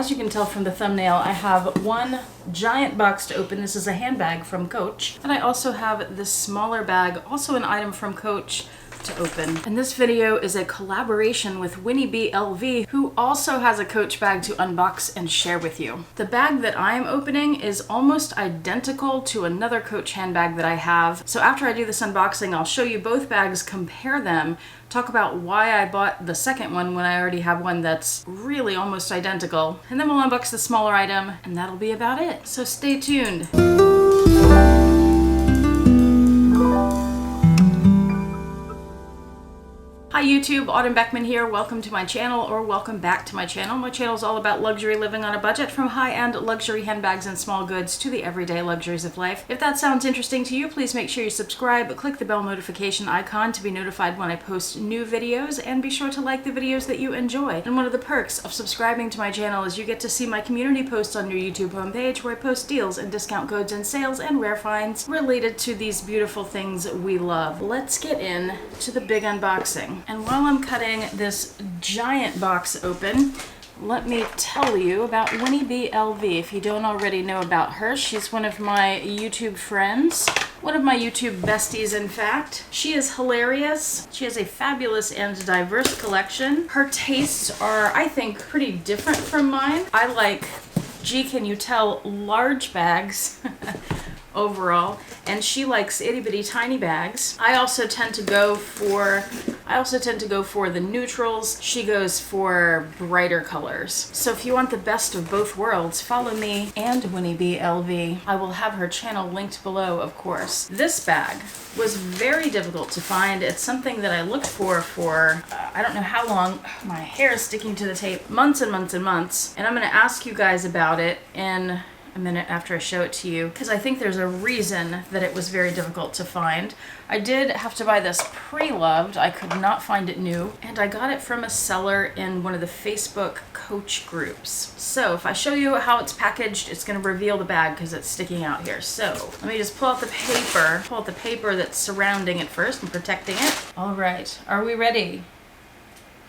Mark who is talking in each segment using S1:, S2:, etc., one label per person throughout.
S1: as you can tell from the thumbnail, I have one giant box to open. This is a handbag from Coach. And I also have this smaller bag, also an item from Coach, to open. And this video is a collaboration with Winnie LV, who also has a Coach bag to unbox and share with you. The bag that I'm opening is almost identical to another Coach handbag that I have. So after I do this unboxing, I'll show you both bags, compare them, talk about why I bought the second one when I already have one that's really almost identical, and then we'll unbox the smaller item, and that'll be about it. So stay tuned. Hi YouTube, Autumn Beckman here. Welcome to my channel, or welcome back to my channel. My channel is all about luxury living on a budget, from high-end luxury handbags and small goods to the everyday luxuries of life. If that sounds interesting to you, please make sure you subscribe, click the bell notification icon to be notified when I post new videos, and be sure to like the videos that you enjoy. And one of the perks of subscribing to my channel is you get to see my community posts on your YouTube homepage, where I post deals and discount codes and sales and rare finds related to these beautiful things we love. Let's get in to the big unboxing. And while I'm cutting this giant box open, let me tell you about Winnie LV. If you don't already know about her, she's one of my YouTube friends, one of my YouTube besties, in fact. She is hilarious. She has a fabulous and diverse collection. Her tastes are, I think, pretty different from mine. I like, gee, can you tell, large bags overall, and she likes itty bitty tiny bags. I also tend to go for the neutrals. She goes for brighter colors. So if you want the best of both worlds, follow me and Winnie LV. I will have her channel linked below, of course. This bag was very difficult to find. It's something that I looked for I don't know how long. My hair is sticking to the tape. Months and months and months. And I'm going to ask you guys about it in a minute after I show it to you, because I think there's a reason that it was very difficult to find. I did have to buy this pre-loved. I could not find it new, and I got it from a seller in one of the Facebook Coach groups. So if I show you how it's packaged, it's going to reveal the bag because it's sticking out here. So let me just pull out the paper that's surrounding it first and protecting it. All right, are we ready?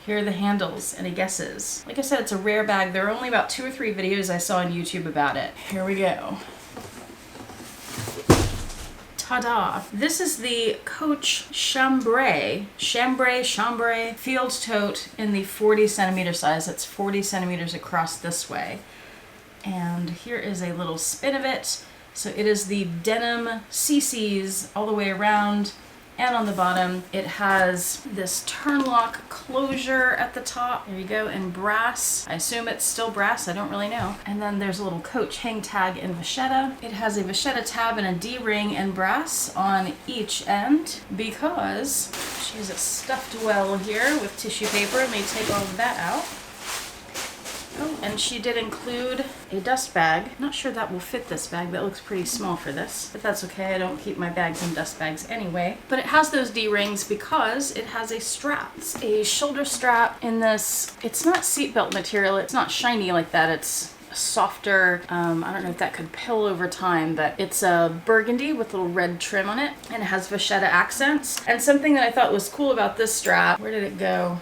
S1: Here are the handles. Any guesses? Like I said, it's a rare bag. There are only about 2 or 3 videos I saw on YouTube about it. Here we go. Ta-da! This is the Coach Chambray Field Tote in the 40 centimeter size. It's 40 centimeters across this way. And here is a little spin of it. So it is the denim CCs all the way around. And on the bottom, it has this turn lock closure at the top. There you go, in brass. I assume it's still brass, I don't really know. And then there's a little Coach hang tag in vachetta. It has a vachetta tab and a D-ring in brass on each end, because she has it stuffed well here with tissue paper. Let me take all of that out. Oh, and she did include a dust bag. Not sure that will fit this bag. That looks pretty small for this, but that's okay. I don't keep my bags in dust bags anyway. But it has those D-rings because it has a strap. It's a shoulder strap in this. It's not seatbelt material. It's not shiny like that. It's softer, I don't know if that could pill over time, but it's a burgundy with little red trim on it, and it has vachetta accents. And something that I thought was cool about this strap, where did it go?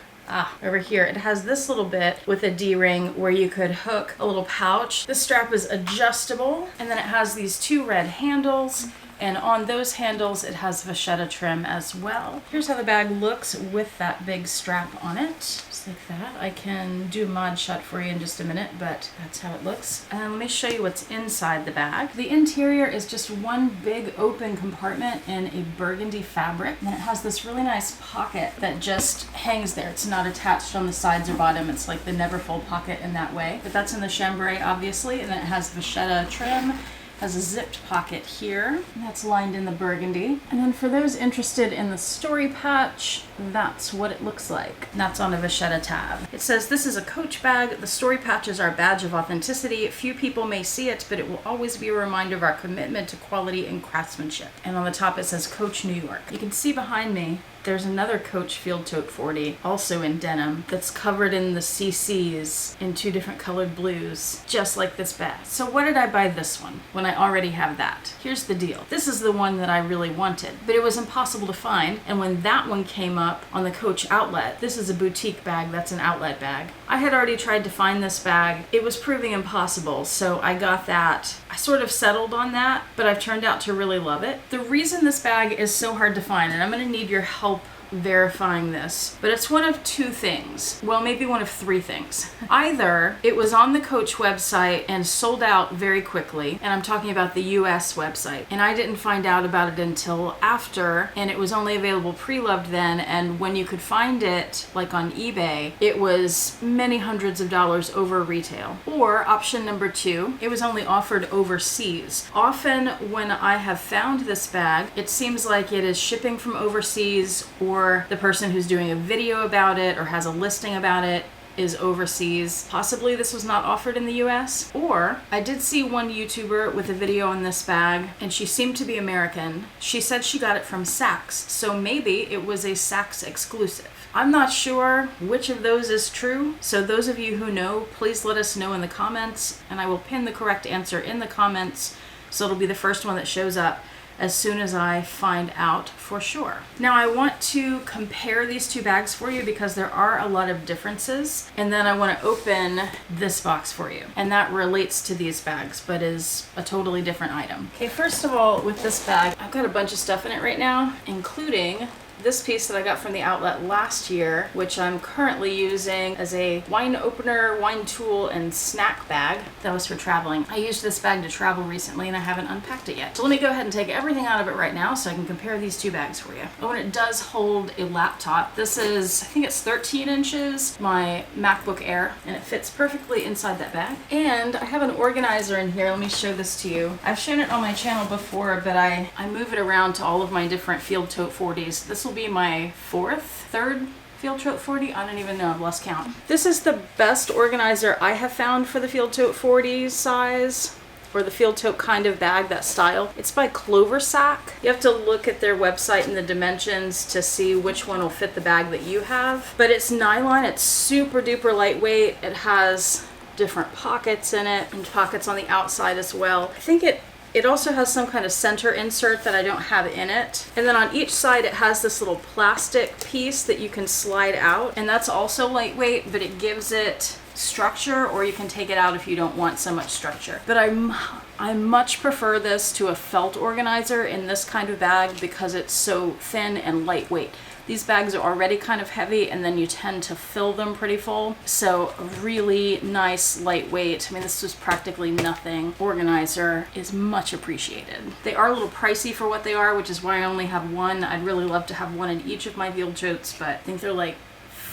S1: Over here. It has this little bit with a D-ring where you could hook a little pouch. This strap is adjustable, and then it has these 2 red handles, and on those handles it has vachetta trim as well. Here's how the bag looks with that big strap on it. Just like that. I can do a mod shot for you in just a minute, but that's how it looks. And let me show you what's inside the bag. The interior is just one big open compartment in a burgundy fabric, and it has this really nice pocket that just hangs there. It's not attached on the sides or bottom. It's like the Neverfull pocket in that way, but that's in the chambray, obviously. And then it has vachetta trim, has a zipped pocket here, and that's lined in the burgundy. And then for those interested in the story patch, that's what it looks like. And that's on a vachetta tab. It says, "This is a Coach bag. The story patch is our badge of authenticity. Few people may see it, but it will always be a reminder of our commitment to quality and craftsmanship." And on the top it says Coach New York. You can see behind me There's another Coach Field Tote 40, also in denim, that's covered in the CCs in 2 different colored blues, just like this bag. So why did I buy this one when I already have that? Here's the deal. This is the one that I really wanted, but it was impossible to find. And when that one came up on the Coach outlet, this is a boutique bag, that's an outlet bag. I had already tried to find this bag. It was proving impossible, so I got that. I sort of settled on that, but I've turned out to really love it. The reason this bag is so hard to find, and I'm going to need your help verifying this, but it's one of 2 things. Well, maybe one of 3 things. Either it was on the Coach website and sold out very quickly, and I'm talking about the US website, and I didn't find out about it until after, and it was only available pre-loved then, and when you could find it, like on eBay, it was many hundreds of dollars over retail. Or option number 2, it was only offered overseas. Often when I have found this bag, it seems like it is shipping from overseas, or the person who's doing a video about it or has a listing about it is overseas. Possibly this was not offered in the US. Or I did see one YouTuber with a video on this bag, and she seemed to be American. She said she got it from Saks, so maybe it was a Saks exclusive. I'm not sure which of those is true, so those of you who know, please let us know in the comments, and I will pin the correct answer in the comments, so it'll be the first one that shows up as soon as I find out for sure. Now I want to compare these 2 bags for you because there are a lot of differences, and then I want to open this box for you, and that relates to these bags but is a totally different item. Okay, first of all, with this bag, I've got a bunch of stuff in it right now, including this piece that I got from the outlet last year, which I'm currently using as a wine opener, wine tool, and snack bag. That was for traveling. I used this bag to travel recently and I haven't unpacked it yet. So let me go ahead and take everything out of it right now so I can compare these 2 bags for you. Oh, and it does hold a laptop. This is, I think it's 13 inches, my MacBook Air, and it fits perfectly inside that bag. And I have an organizer in here. Let me show this to you. I've shown it on my channel before, but I move it around to all of my different Field Tote 40s. This will be my 3rd Field Tote 40. I don't even know, I've lost count. This is the best organizer I have found for the Field Tote 40 size, or the Field Tote kind of bag, that style. It's by Clover Sack. You have to look at their website and the dimensions to see which one will fit the bag that you have. But it's nylon, it's super duper lightweight. It has different pockets in it, and pockets on the outside as well. I think it also has some kind of center insert that I don't have in it. And then on each side it has this little plastic piece that you can slide out, and that's also lightweight, but it gives it structure, or you can take it out if you don't want so much structure. But I much prefer this to a felt organizer in this kind of bag because it's so thin and lightweight. These bags are already kind of heavy, and then you tend to fill them pretty full. So a really nice, lightweight, I mean, this was practically nothing, organizer is much appreciated. They are a little pricey for what they are, which is why I only have one. I'd really love to have one in each of my Field Totes, but I think they're like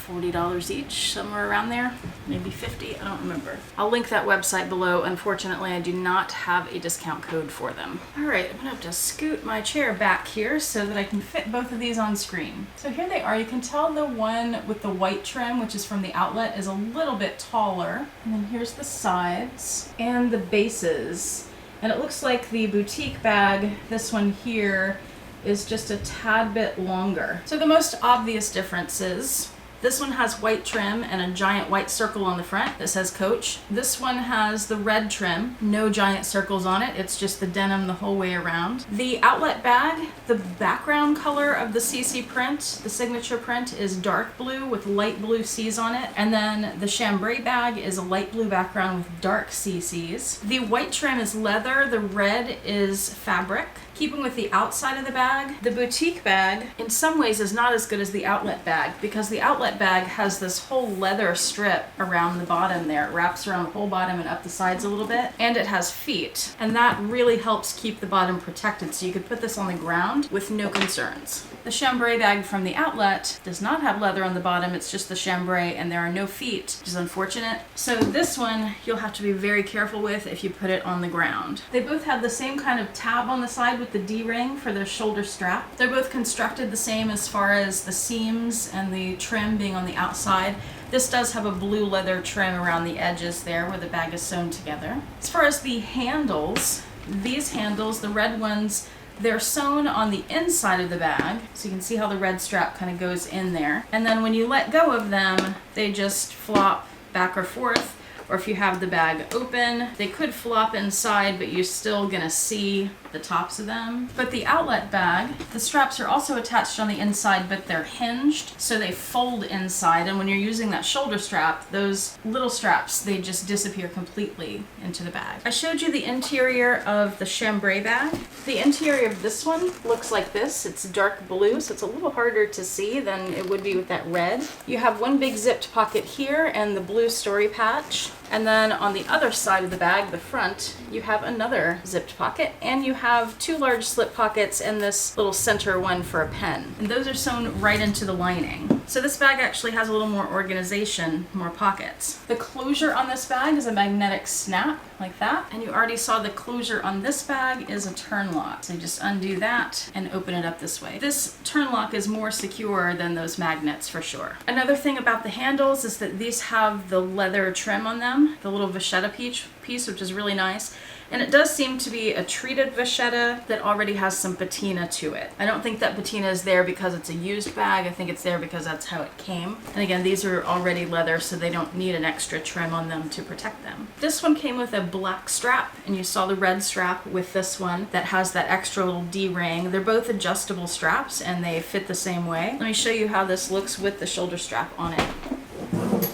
S1: $40 each, somewhere around there, maybe 50, I don't remember. I'll link that website below. Unfortunately, I do not have a discount code for them. All right, I'm gonna have to scoot my chair back here so that I can fit both of these on screen. So here they are. You can tell the one with the white trim, which is from the outlet, is a little bit taller. And then here's the sides and the bases. And it looks like the boutique bag, this one here, is just a tad bit longer. So the most obvious differences: this one has white trim and a giant white circle on the front that says Coach. This one has the red trim, no giant circles on it. It's just the denim the whole way around. The outlet bag, the background color of the CC print, the signature print, is dark blue with light blue C's on it. And then the Chambray bag is a light blue background with dark CC's. The white trim is leather, the red is fabric. Keeping with the outside of the bag, the boutique bag in some ways is not as good as the outlet bag, because the outlet bag has this whole leather strip around the bottom there. It wraps around the whole bottom and up the sides a little bit, and it has feet, and that really helps keep the bottom protected, so you could put this on the ground with no concerns. The Chambray bag from the outlet does not have leather on the bottom, it's just the Chambray, and there are no feet, which is unfortunate. So this one you'll have to be very careful with if you put it on the ground. They both have the same kind of tab on the side with the D-ring for their shoulder strap. They're both constructed the same as far as the seams and the trim being on the outside. This does have a blue leather trim around the edges there where the bag is sewn together. As far as the handles, these handles, the red ones, They're sewn on the inside of the bag, so you can see how the red strap kind of goes in there. And then when you let go of them, they just flop back or forth. Or if you have the bag open, they could flop inside, but you're still gonna see the tops of them. But the outlet bag, the straps are also attached on the inside, but they're hinged, so they fold inside. And when you're using that shoulder strap, those little straps, they just disappear completely into the bag. I showed you the interior of the chambray bag. The interior of this one looks like this. It's dark blue, so it's a little harder to see than it would be with that red. You have one big zipped pocket here and the blue story patch. And then on the other side of the bag, the front, you have another zipped pocket, and you have two large slip pockets and this little center one for a pen. And those are sewn right into the lining. So this bag actually has a little more organization, more pockets. The closure on this bag is a magnetic snap, like that. And you already saw the closure on this bag is a turn lock. So you just undo that and open it up this way. This turn lock is more secure than those magnets for sure. Another thing about the handles is that these have the leather trim on them, the little vachetta piece, which is really nice. And it does seem to be a treated vachetta that already has some patina to it. I don't think that patina is there because it's a used bag. I think it's there because that's how it came. And again, these are already leather, so they don't need an extra trim on them to protect them. This one came with a black strap, and you saw the red strap with this one that has that extra little D-ring. They're both adjustable straps, and they fit the same way. Let me show you how this looks with the shoulder strap on it.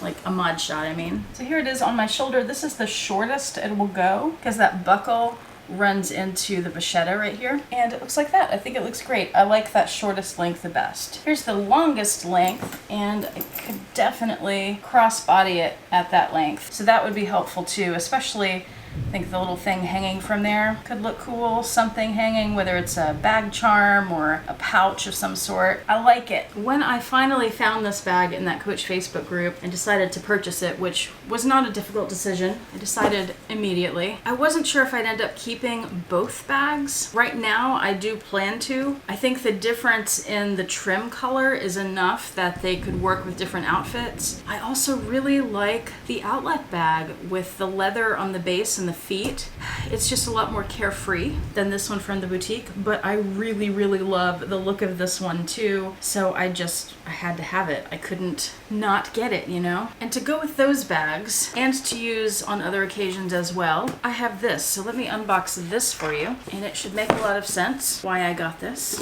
S1: Like a mod shot, I mean. So here it is on my shoulder. This is the shortest it will go because that buckle runs into the vachetta right here. And it looks like that. I think it looks great. I like that shortest length the best. Here's the longest length, and I could definitely cross-body it at that length. So that would be helpful too, especially I think the little thing hanging from there could look cool. Something hanging, whether it's a bag charm or a pouch of some sort. I like it. When I finally found this bag in that Coach Facebook group and decided to purchase it, which was not a difficult decision, I decided immediately. I wasn't sure if I'd end up keeping both bags. Right now, I do plan to. I think the difference in the trim color is enough that they could work with different outfits. I also really like the outlet bag with the leather on the base and the feet. It's just a lot more carefree than this one from the boutique, but I really, really love the look of this one too. So I had to have it. I couldn't not get it, you know? And to go with those bags and to use on other occasions as well, I have this. So let me unbox this for you, and it should make a lot of sense why I got this.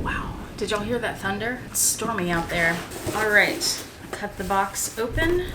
S1: Wow. Did y'all hear that thunder? It's stormy out there. All right. Cut the box open,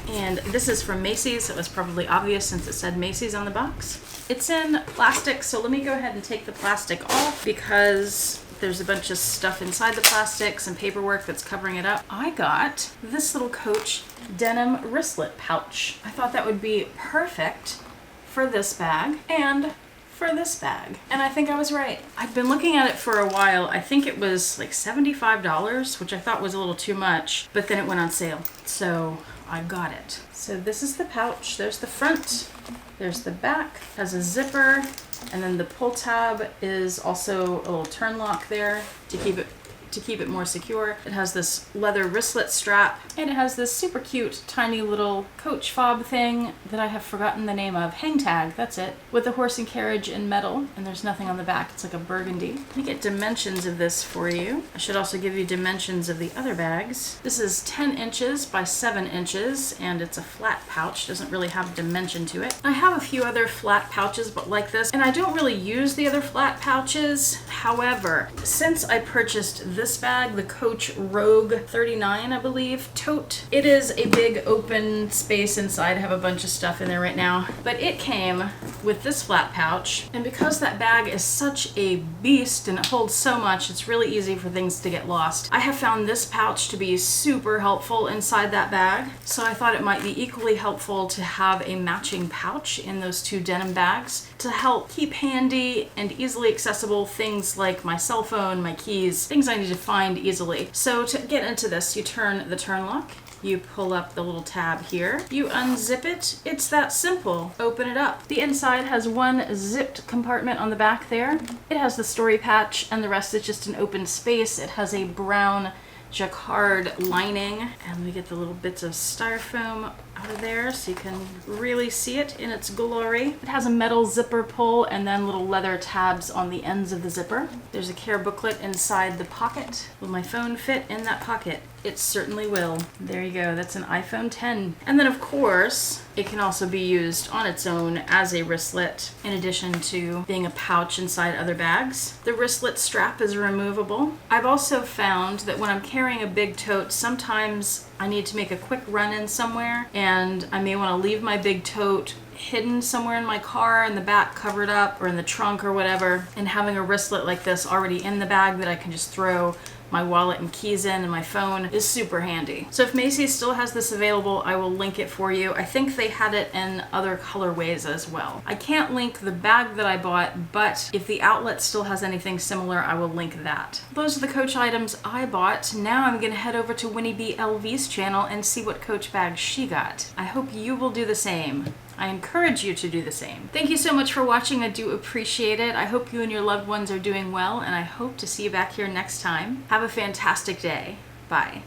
S1: and this is from Macy's. It was probably obvious since it said Macy's on the box. It's in plastic, so let me go ahead and take the plastic off because there's a bunch of stuff inside the plastic, some paperwork that's covering it up. I got this little Coach denim wristlet pouch. I thought that would be perfect for this bag and for this bag. And I think I was right. I've been looking at it for a while. I think it was like $75, which I thought was a little too much, but then it went on sale. So I got it. So this is the pouch. There's the front. There's the back. It has a zipper. And then the pull tab is also a little turn lock there to keep it more secure. It has this leather wristlet strap, and it has this super cute tiny little Coach fob thing that I have forgotten the name of. Hang tag, that's it, with a horse and carriage in metal, and there's nothing on the back. It's like a burgundy. Let me get dimensions of this for you. I should also give you dimensions of the other bags. This is 10 inches by 7 inches, and it's a flat pouch. Doesn't really have dimension to it. I have a few other flat pouches, but like this, and I don't really use the other flat pouches. However, since I purchased this bag, the Coach Rogue 39, I believe, Tote. It is a big open space inside. I have a bunch of stuff in there right now, but it came with this flat pouch, and because that bag is such a beast and it holds so much, it's really easy for things to get lost. I have found this pouch to be super helpful inside that bag, so I thought it might be equally helpful to have a matching pouch in those two denim bags to help keep handy and easily accessible things like my cell phone, my keys, things I need to find easily. So to get into this, you turn the turn lock, you pull up the little tab here, you unzip it. It's that simple. Open it up. The inside has one zipped compartment on the back there. It has the story patch, and the rest is just an open space. It has a brown jacquard lining, and we get the little bits of styrofoam out of there so you can really see it in its glory. It has a metal zipper pull and then little leather tabs on the ends of the zipper. There's a care booklet inside the pocket. Will my phone fit in that pocket? It certainly will. There you go, that's an iPhone 10. And then of course, it can also be used on its own as a wristlet, in addition to being a pouch inside other bags. The wristlet strap is removable. I've also found that when I'm carrying a big tote, sometimes I need to make a quick run-in somewhere, and I may want to leave my big tote hidden somewhere in my car, in the back covered up, or in the trunk or whatever, and having a wristlet like this already in the bag that I can just throw my wallet and keys in and my phone is super handy. So if Macy's still has this available, I will link it for you. I think they had it in other colorways as well. I can't link the bag that I bought, but if the outlet still has anything similar, I will link that. Those are the Coach items I bought. Now I'm gonna head over to Winnie B. LV's channel and see what Coach bags she got. I hope you will do the same. I encourage you to do the same. Thank you so much for watching. I do appreciate it. I hope you and your loved ones are doing well, and I hope to see you back here next time. Have a fantastic day. Bye.